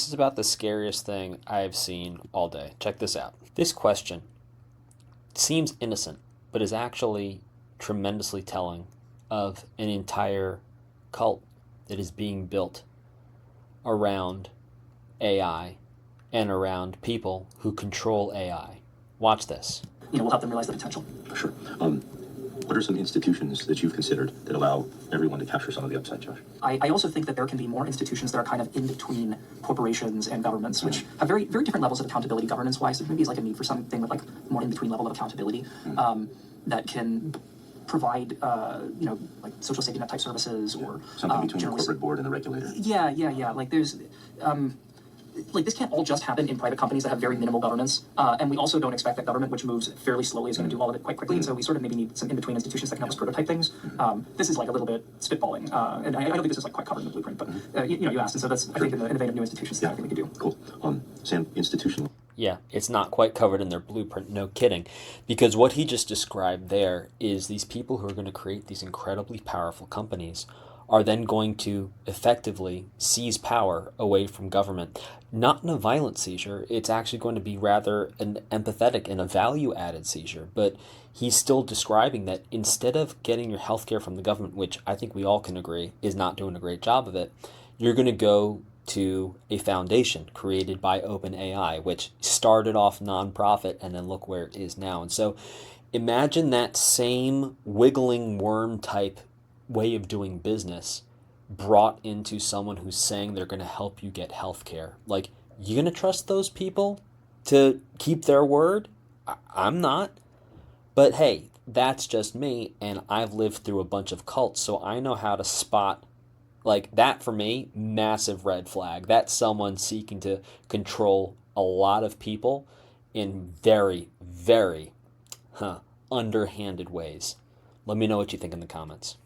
This is about the scariest thing I've seen all day. Check this out. This question seems innocent, but is actually tremendously telling of an entire cult that is being built around AI and around people who control AI. Watch this. We'll help them realize the potential. Sure. What are some institutions that you've considered that allow everyone to capture some of the upside, Josh? I also think that there can be more institutions that are kind of in between corporations and governments, which have very, very different levels of accountability governance-wise. So maybe it's like a need for something with like more in-between level of accountability that can provide, like social safety net type services or something between the corporate board and the regulator. Yeah. Like there's. Like this can't all just happen in private companies that have very minimal governance, and we also don't expect that government, which moves fairly slowly, is going to do all of it quite quickly. And so we sort of maybe need some in-between institutions that can help us prototype things. This is like a little bit spitballing, and I don't think this is like quite covered in the blueprint, but you asked, and so that's I think in the innovative new institutions that I think we could do. Cool. Sam, institutional. Yeah, it's not quite covered in their blueprint, no kidding. Because what he just described there is these people who are going to create these incredibly powerful companies are then going to effectively seize power away from government. Not in a violent seizure, it's actually going to be rather an empathetic and a value-added seizure. But he's still describing that instead of getting your healthcare from the government, which I think we all can agree is not doing a great job of it, you're going to go to a foundation created by OpenAI, which started off nonprofit and then look where it is now. And so imagine that same wiggling worm type way of doing business brought into someone who's saying they're going to help you get health care. Like, you going to trust those people to keep their word? I'm not. But hey, that's just me, and I've lived through a bunch of cults, so I know how to spot, like, that for me, massive red flag. That's someone seeking to control a lot of people in very, very underhanded ways. Let me know what you think in the comments.